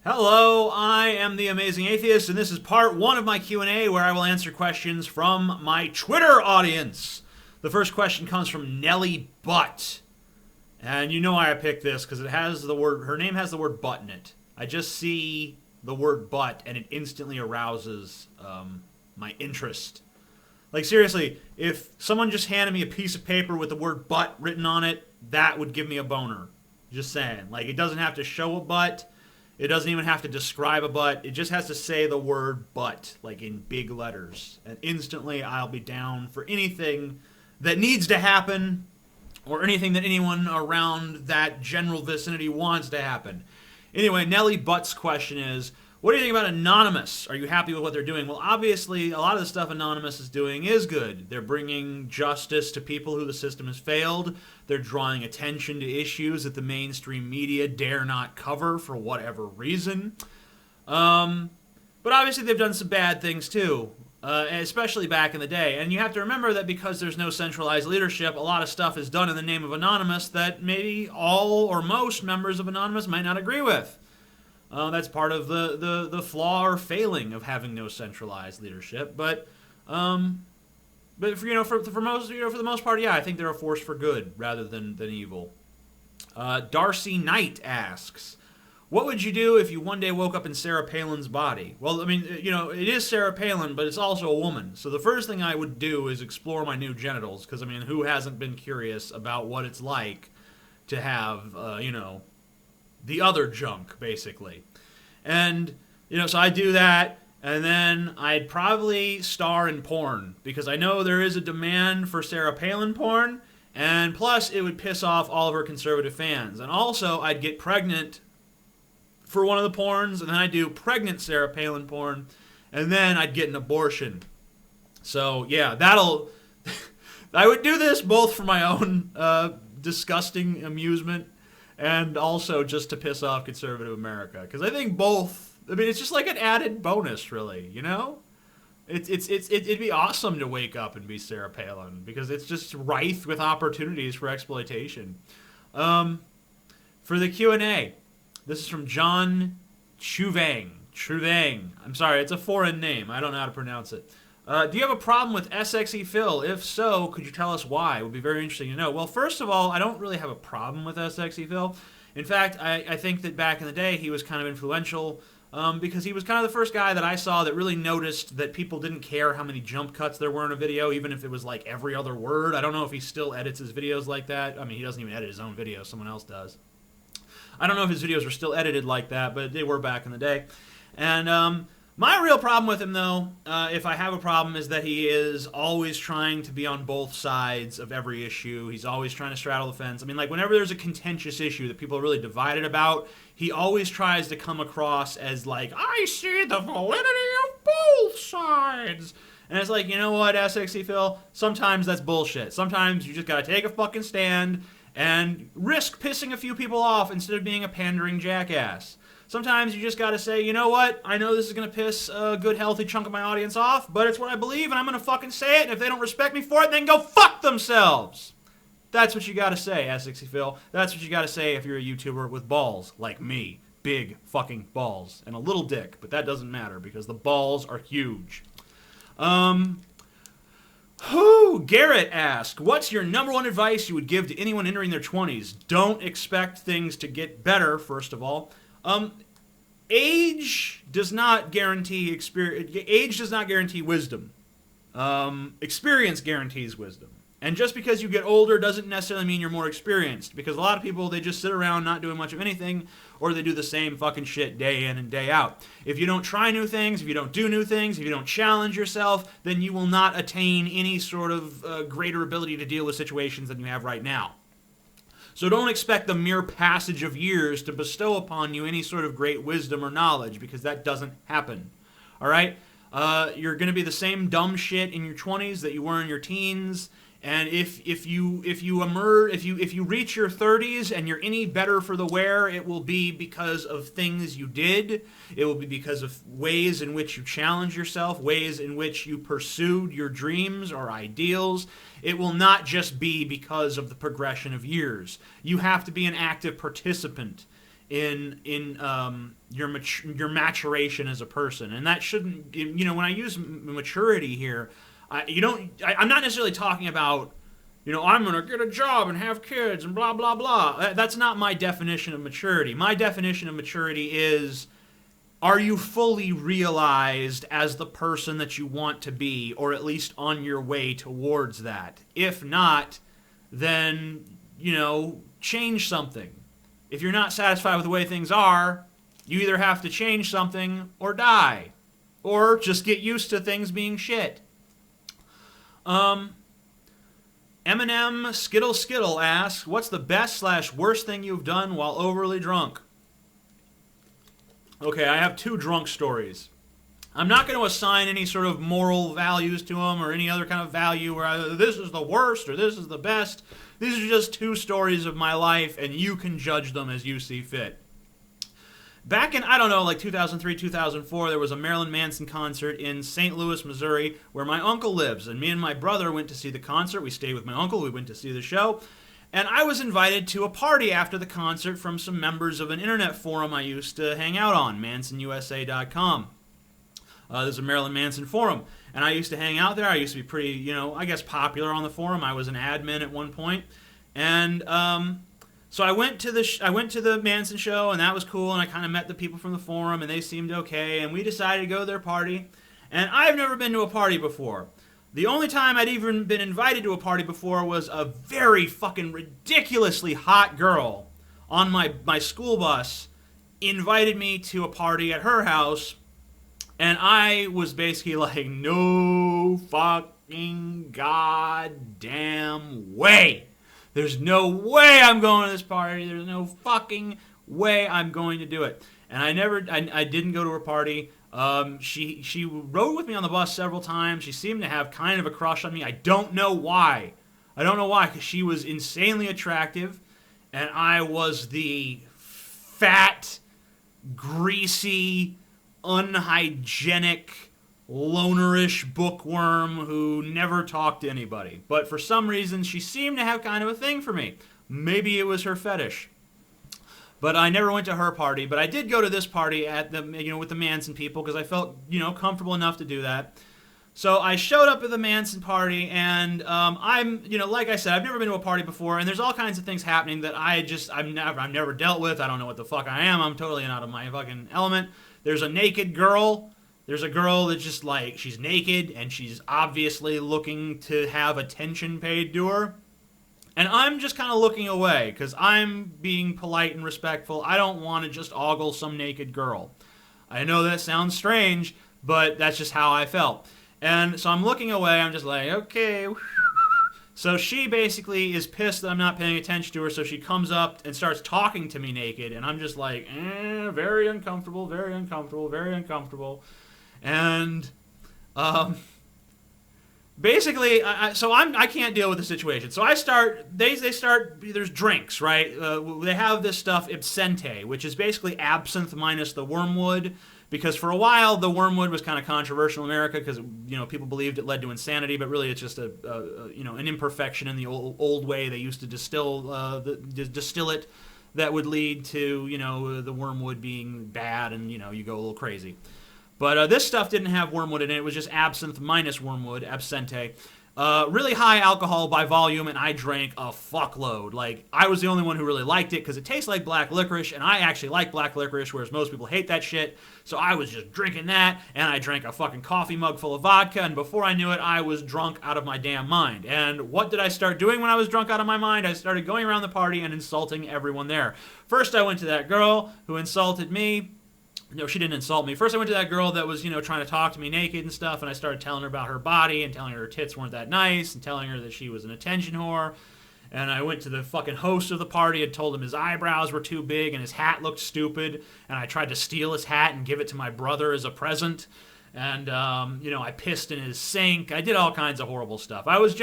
Hello, I am the Amazing Atheist, and this is part one of my Q&A where I will answer questions from my Twitter audience. The first question comes from Nellie Butt. And you know why I picked this, because it has the word, her name has the word butt in it. I just see the word butt, and it instantly arouses my interest. Like, seriously, if someone just handed me a piece of paper with the word butt written on it, that would give me a boner. Just saying. Like, it doesn't have to show a butt. It doesn't even have to describe a butt. It just has to say the word butt, like in big letters. And instantly I'll be down for anything that needs to happen or anything that anyone around that general vicinity wants to happen. Anyway, Nellie Butt's question is, what do you think about Anonymous? Are you happy with what they're doing? Well, obviously, a lot of the stuff Anonymous is doing is good. They're bringing justice to people who the system has failed. They're drawing attention to issues that the mainstream media dare not cover for whatever reason. But obviously, they've done some bad things, too, especially back in the day. And you have to remember that because there's no centralized leadership, a lot of stuff is done in the name of Anonymous that maybe all or most members of Anonymous might not agree with. That's part of the flaw or failing of having no centralized leadership. But for the most part, yeah, I think they're a force for good rather than evil. Darcy Knight asks, what would you do if you one day woke up in Sarah Palin's body? Well, I mean, it is Sarah Palin, but it's also a woman. So the first thing I would do is explore my new genitals, because, I mean, who hasn't been curious about what it's like to have, the other junk, basically. And, so I do that, and then I'd probably star in porn, because I know there is a demand for Sarah Palin porn, and plus it would piss off all of her conservative fans. And also, I'd get pregnant for one of the porns, and then I'd do pregnant Sarah Palin porn, and then I'd get an abortion. So, yeah, I would do this both for my own disgusting amusement, and also just to piss off conservative America. Because I think both, it's just like an added bonus, really, It'd be awesome to wake up and be Sarah Palin, because it's just rife with opportunities for exploitation. For the Q&A, this is from John Chuvang. I'm sorry, it's a foreign name. I don't know how to pronounce it. Do you have a problem with SXE Phil? If so, could you tell us why? It would be very interesting to know. Well, first of all, I don't really have a problem with SXE Phil. In fact, I think that back in the day, he was kind of influential because he was kind of the first guy that I saw that really noticed that people didn't care how many jump cuts there were in a video, even if it was like every other word. I don't know if he still edits his videos like that. I mean, he doesn't even edit his own videos. Someone else does. I don't know if his videos are still edited like that, but they were back in the day. And my real problem with him, though, if I have a problem, is that he is always trying to be on both sides of every issue. He's always trying to straddle the fence. I mean, like, whenever there's a contentious issue that people are really divided about, he always tries to come across as, like, I see the validity of both sides. And it's like, you know what, SXE Phil? Sometimes that's bullshit. Sometimes you just gotta take a fucking stand and risk pissing a few people off instead of being a pandering jackass. Sometimes you just got to say, you know what, I know this is going to piss a good, healthy chunk of my audience off, but it's what I believe, and I'm going to fucking say it, and if they don't respect me for it, then go fuck themselves. That's what you got to say, S60 Phil. That's what you got to say if you're a YouTuber with balls, like me. Big fucking balls. And a little dick, but that doesn't matter, because the balls are huge. Garrett asked, what's your number one advice you would give to anyone entering their 20s? Don't expect things to get better, first of all. Age does not guarantee wisdom. Experience guarantees wisdom. And just because you get older doesn't necessarily mean you're more experienced, because a lot of people, they just sit around not doing much of anything, or they do the same fucking shit day in and day out. If you don't try new things, if you don't do new things, if you don't challenge yourself, then you will not attain any sort of greater ability to deal with situations than you have right now. So don't expect the mere passage of years to bestow upon you any sort of great wisdom or knowledge, because that doesn't happen. All right? You're going to be the same dumb shit in your 20s that you were in your teens. And if you reach your 30s and you're any better for the wear, it will be because of things you did. It will be because of ways in which you challenged yourself, ways in which you pursued your dreams or ideals. It will not just be because of the progression of years. You have to be an active participant in your maturation as a person, and that shouldn't, when I use maturity here, I'm not necessarily talking about, I'm gonna get a job and have kids and blah blah blah. That's not my definition of maturity. My definition of maturity is, are you fully realized as the person that you want to be, or at least on your way towards that? If not, then, change something. If you're not satisfied with the way things are, you either have to change something or die. Or just get used to things being shit. Eminem Skittle asks, what's the best/worst thing you've done while overly drunk? Okay, I have 2 drunk stories. I'm not going to assign any sort of moral values to them or any other kind of value where either this is the worst or this is the best. These are just 2 stories of my life, and you can judge them as you see fit. Back in, 2003, 2004, there was a Marilyn Manson concert in St. Louis, Missouri, where my uncle lives. And me and my brother went to see the concert. We stayed with my uncle. We went to see the show. And I was invited to a party after the concert from some members of an internet forum I used to hang out on, MansonUSA.com. There's a Marilyn Manson forum. And I used to hang out there. I used to be pretty, popular on the forum. I was an admin at one point. And so I went to the Manson show, and that was cool, and I kind of met the people from the forum, and they seemed okay, and we decided to go to their party. And I've never been to a party before. The only time I'd even been invited to a party before was a very fucking ridiculously hot girl on my school bus invited me to a party at her house, and I was basically like, no fucking goddamn way. There's no way I'm going to this party. There's no fucking way I'm going to do it. And I didn't go to her party. She rode with me on the bus several times. She seemed to have kind of a crush on me. I don't know why, because she was insanely attractive, and I was the fat, greasy, unhygienic, lonerish bookworm who never talked to anybody. But for some reason, she seemed to have kind of a thing for me. Maybe it was her fetish. But I never went to her party. But I did go to this party at with the Manson people because I felt, comfortable enough to do that. So I showed up at the Manson party, and I'm, like I said, I've never been to a party before, and there's all kinds of things happening that I've never dealt with. I don't know what the fuck I am. I'm totally out of my fucking element. There's a naked girl. There's a girl that's just like, she's naked, and she's obviously looking to have attention paid to her. And I'm just kind of looking away, because I'm being polite and respectful. I don't want to just ogle some naked girl. I know that sounds strange, but that's just how I felt. And so I'm looking away, I'm just like, okay. So she basically is pissed that I'm not paying attention to her, so she comes up and starts talking to me naked, and I'm just like, very uncomfortable, very uncomfortable, very uncomfortable. And basically, I can't deal with the situation. So I start, they start, there's drinks, right? They have this stuff, absinthe, which is basically absinthe minus the wormwood, because for a while the wormwood was kind of controversial in America because, people believed it led to insanity, but really it's just an imperfection in the old way they used to distill it that would lead to, the wormwood being bad and, you go a little crazy. But this stuff didn't have wormwood in it. It was just absinthe minus wormwood, absinthe. Really high alcohol by volume, and I drank a fuckload. Like, I was the only one who really liked it because it tastes like black licorice, and I actually like black licorice, whereas most people hate that shit. So I was just drinking that, and I drank a fucking coffee mug full of vodka, and before I knew it, I was drunk out of my damn mind. And what did I start doing when I was drunk out of my mind? I started going around the party and insulting everyone there. First, I went to that girl who insulted me. No, she didn't insult me. First, I went to that girl that was, trying to talk to me naked and stuff, and I started telling her about her body and telling her tits weren't that nice and telling her that she was an attention whore. And I went to the fucking host of the party and told him his eyebrows were too big and his hat looked stupid, and I tried to steal his hat and give it to my brother as a present. And, I pissed in his sink. I did all kinds of horrible stuff. I was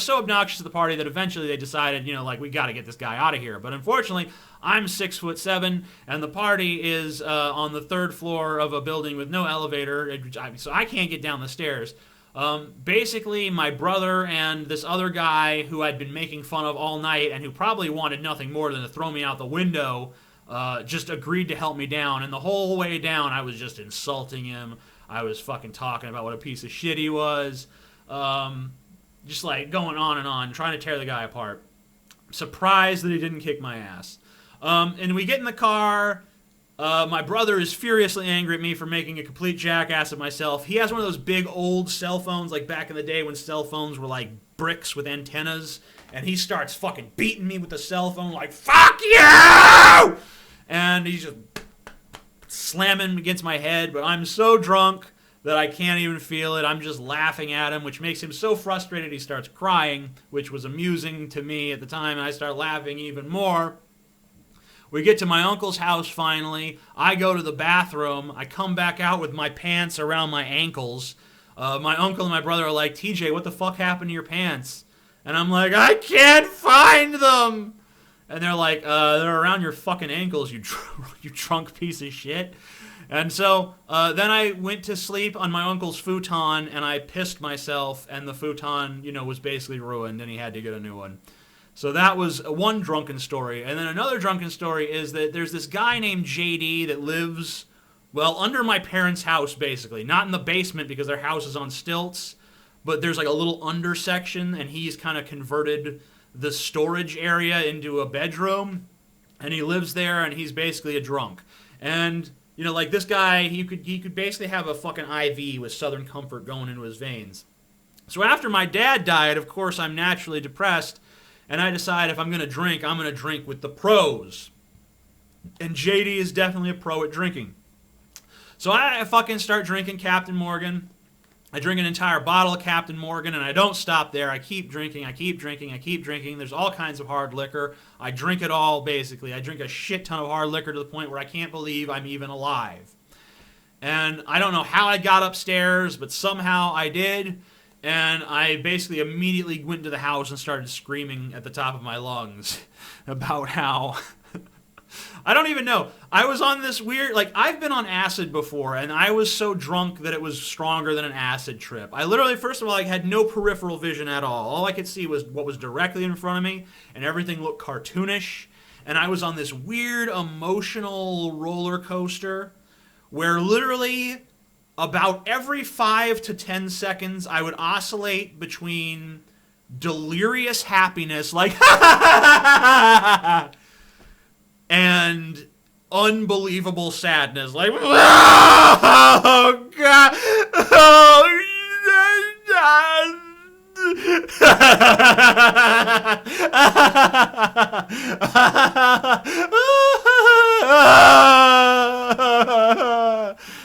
so obnoxious to the party that eventually they decided, we got to get this guy out of here. But unfortunately, I'm 6'7", and the party is on the 3rd floor of a building with no elevator, so I can't get down the stairs. Basically, my brother and this other guy who I'd been making fun of all night and who probably wanted nothing more than to throw me out the window just agreed to help me down. And the whole way down, I was just insulting him. I was fucking talking about what a piece of shit he was. Just like going on and on, trying to tear the guy apart. Surprised that he didn't kick my ass. And we get in the car. My brother is furiously angry at me for making a complete jackass of myself. He has one of those big old cell phones, like back in the day when cell phones were like bricks with antennas. And he starts fucking beating me with the cell phone like, fuck you! And he's just slamming against my head. But I'm so drunk that I can't even feel it. I'm just laughing at him, which makes him so frustrated he starts crying, which was amusing to me at the time. And I start laughing even more. We get to my uncle's house finally. I go to the bathroom. I come back out with my pants around my ankles. My uncle and my brother are like, TJ, what the fuck happened to your pants? And I'm like, I can't find them. And they're like, they're around your fucking ankles, you drunk piece of shit. And so then I went to sleep on my uncle's futon, and I pissed myself, and the futon, was basically ruined, and he had to get a new one. So that was one drunken story. And then another drunken story is that there's this guy named JD that lives, under my parents' house, basically. Not in the basement because their house is on stilts, but there's like a little under section, and he's kind of converted the storage area into a bedroom, and he lives there, and he's basically a drunk. And, like this guy, he could basically have a fucking IV with Southern Comfort going into his veins. So after my dad died, of course, I'm naturally depressed, and I decide if I'm going to drink, I'm going to drink with the pros. And JD is definitely a pro at drinking. So I fucking start drinking Captain Morgan. I drink an entire bottle of Captain Morgan, and I don't stop there. I keep drinking, I keep drinking, I keep drinking. There's all kinds of hard liquor. I drink it all, basically. I drink a shit ton of hard liquor to the point where I can't believe I'm even alive. And I don't know how I got upstairs, but somehow I did. And I basically immediately went into the house and started screaming at the top of my lungs about how... I don't even know. I was on this weird... I've been on acid before, and I was so drunk that it was stronger than an acid trip. I literally, first of all, had no peripheral vision at all. All I could see was what was directly in front of me, and everything looked cartoonish. And I was on this weird emotional roller coaster where literally... about every 5 to 10 seconds, I would oscillate between delirious happiness, and unbelievable sadness, oh God, oh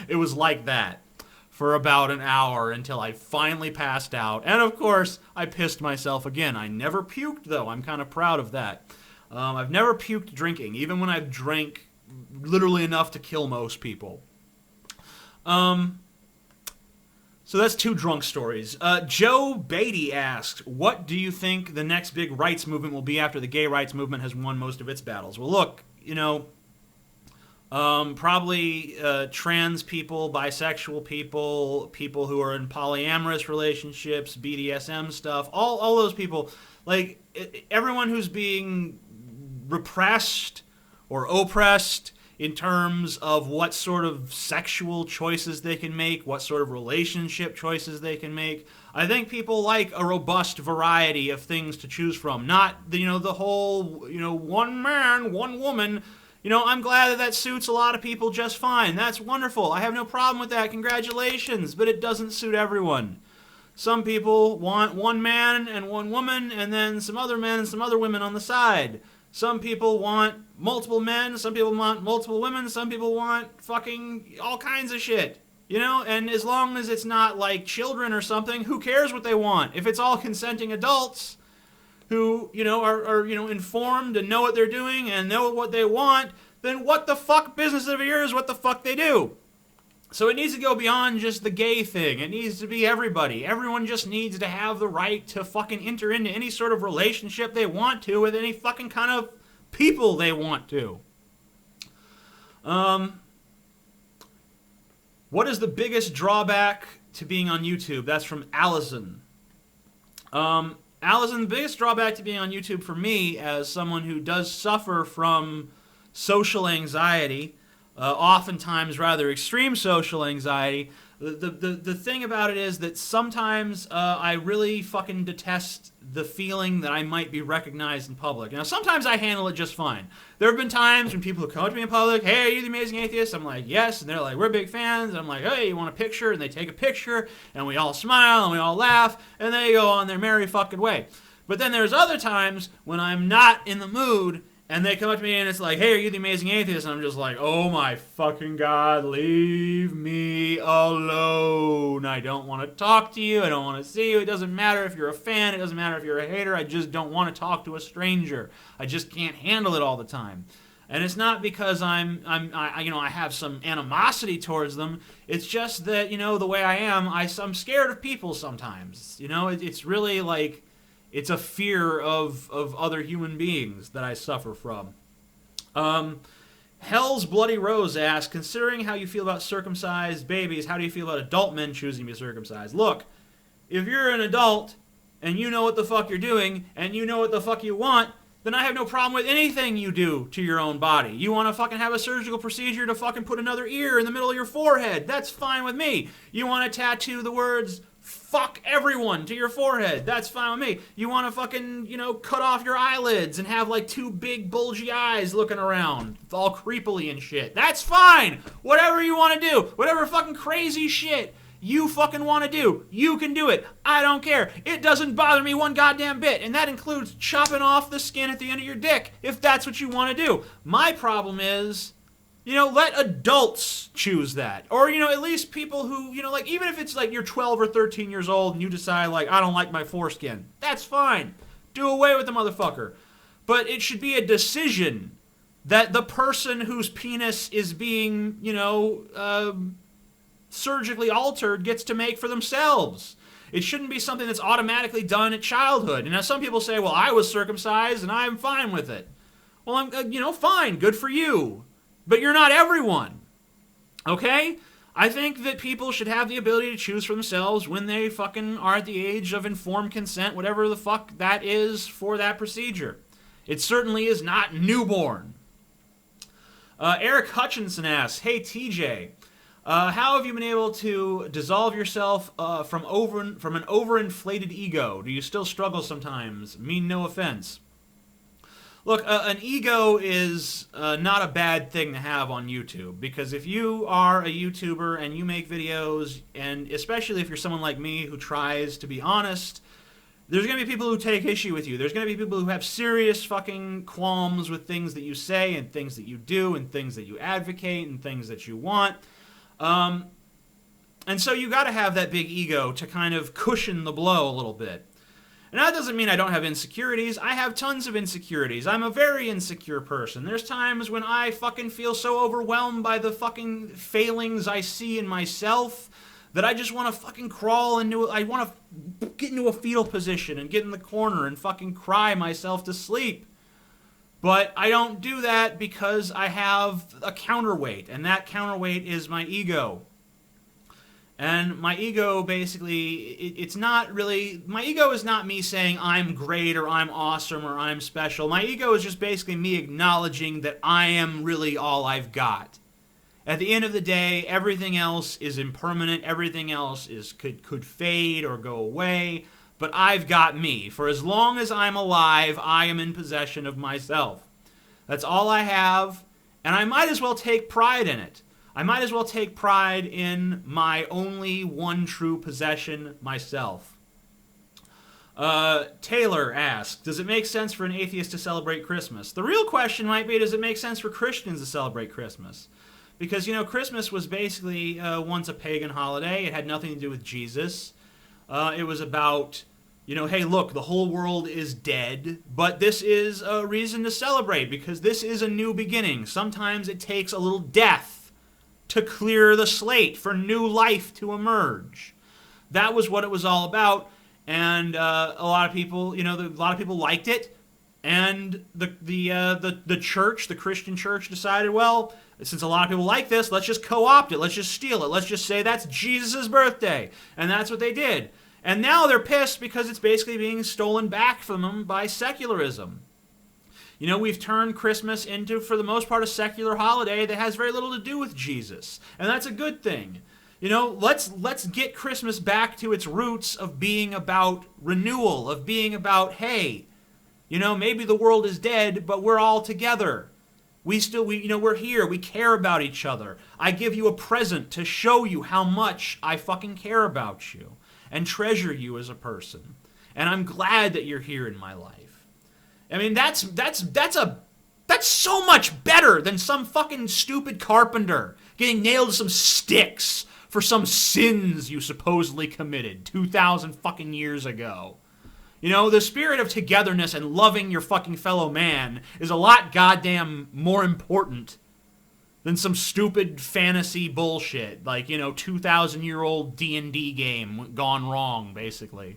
It was like that for about an hour until I finally passed out. And of course, I pissed myself again. I never puked, though. I'm kind of proud of that. I've never puked drinking, even when I've drank literally enough to kill most people. So that's 2 drunk stories. Joe Beatty asks, what do you think the next big rights movement will be after the gay rights movement has won most of its battles? Well, look, probably trans people, bisexual people, people who are in polyamorous relationships, BDSM stuff, all those people, everyone who's being repressed or oppressed in terms of what sort of sexual choices they can make, what sort of relationship choices they can make. I think people like a robust variety of things to choose from, not the whole, one man, one woman. I'm glad that suits a lot of people just fine. That's wonderful. I have no problem with that. Congratulations. But it doesn't suit everyone. Some people want one man and one woman, and then some other men and some other women on the side. Some people want multiple men. Some people want multiple women. Some people want fucking all kinds of shit. And as long as it's not like children or something, who cares what they want? If it's all consenting adults who, are informed and know what they're doing and know what they want, then what the fuck business of yours what the fuck they do? So it needs to go beyond just the gay thing. It needs to be everybody. Everyone just needs to have the right to fucking enter into any sort of relationship they want to with any fucking kind of people they want to. What is the biggest drawback to being on YouTube? That's from Allison. Allison, the biggest drawback to being on YouTube for me, as someone who does suffer from social anxiety, oftentimes rather extreme social anxiety. The thing about it is that sometimes I really fucking detest the feeling that I might be recognized in public. Now, sometimes I handle it just fine. There have been times when people have come up to me in public, hey, are you the Amazing Atheist? I'm like, yes. And they're like, we're big fans. And I'm like, hey, you want a picture? And they take a picture, and we all smile, and we all laugh, and they go on their merry fucking way. But then there's other times when I'm not in the mood, and they come up to me and it's like, hey, are you the Amazing Atheist? And I'm just like, oh my fucking God, leave me alone. I don't want to talk to you. I don't want to see you. It doesn't matter if you're a fan. It doesn't matter if you're a hater. I just don't want to talk to a stranger. I just can't handle it all the time. And it's not because I have some animosity towards them. It's just that, the way I am, I'm scared of people sometimes. It's really like, it's a fear of other human beings that I suffer from. Hell's Bloody Rose asks, considering how you feel about circumcised babies, how do you feel about adult men choosing to be circumcised? Look, if you're an adult and you know what the fuck you're doing and you know what the fuck you want, then I have no problem with anything you do to your own body. You want to fucking have a surgical procedure to fucking put another ear in the middle of your forehead. That's fine with me. You want to tattoo the words fuck everyone to your forehead. That's fine with me. You want to fucking, cut off your eyelids and have like two big bulgy eyes looking around, all creepily and shit. That's fine. Whatever you want to do, whatever fucking crazy shit you fucking want to do, you can do it. I don't care. It doesn't bother me one goddamn bit. And that includes chopping off the skin at the end of your dick, if that's what you want to do. My problem is, let adults choose that. Or, at least people who, even if it's like you're 12 or 13 years old and you decide, like, I don't like my foreskin. That's fine. Do away with the motherfucker. But it should be a decision that the person whose penis is being, surgically altered gets to make for themselves. It shouldn't be something that's automatically done at childhood. And now some people say, well, I was circumcised and I'm fine with it. Well, I'm, fine. Good for you. But you're not everyone, okay? I think that people should have the ability to choose for themselves when they fucking are at the age of informed consent, whatever the fuck that is for that procedure. It certainly is not newborn. Eric Hutchinson asks, hey TJ, how have you been able to dissolve yourself from an overinflated ego? Do you still struggle sometimes? Mean no offense. Look, an ego is not a bad thing to have on YouTube, because if you are a YouTuber and you make videos, and especially if you're someone like me who tries to be honest, there's going to be people who take issue with you. There's going to be people who have serious fucking qualms with things that you say and things that you do and things that you advocate and things that you want. And so you got to have that big ego to kind of cushion the blow a little bit. And that doesn't mean I don't have insecurities. I have tons of insecurities. I'm a very insecure person. There's times when I fucking feel so overwhelmed by the fucking failings I see in myself that I just want to fucking crawl into, I want to get into a fetal position and get in the corner and fucking cry myself to sleep. But I don't do that because I have a counterweight, and that counterweight is my ego. And my ego, basically, it's not really... My ego is not me saying I'm great or I'm awesome or I'm special. My ego is just basically me acknowledging that I am really all I've got. At the end of the day, everything else is impermanent. Everything else could fade or go away. But I've got me. For as long as I'm alive, I am in possession of myself. That's all I have, and I might as well take pride in it. I might as well take pride in my only one true possession, myself. Taylor asks, does it make sense for an atheist to celebrate Christmas? The real question might be, does it make sense for Christians to celebrate Christmas? Because, Christmas was basically once a pagan holiday. It had nothing to do with Jesus. It was about, hey, look, the whole world is dead, but this is a reason to celebrate because this is a new beginning. Sometimes it takes a little death to clear the slate for new life to emerge. That was what it was all about, and a lot of people, a lot of people liked it, and the church, the Christian church, decided, well, since a lot of people like this, let's just co-opt it, let's just steal it, let's just say that's Jesus' birthday, and that's what they did. And now they're pissed because it's basically being stolen back from them by secularism. You know, we've turned Christmas into, for the most part, a secular holiday that has very little to do with Jesus. And that's a good thing. You know, let's get Christmas back to its roots of being about renewal, of being about, hey, you know, maybe the world is dead, but we're all together. We're here. We care about each other. I give you a present to show you how much I fucking care about you and treasure you as a person. And I'm glad that you're here in my life. I mean, that's so much better than some fucking stupid carpenter getting nailed to some sticks for some sins you supposedly committed 2,000 fucking years ago. You know, the spirit of togetherness and loving your fucking fellow man is a lot goddamn more important than some stupid fantasy bullshit, like, you know, 2,000-year-old D&D game gone wrong, basically.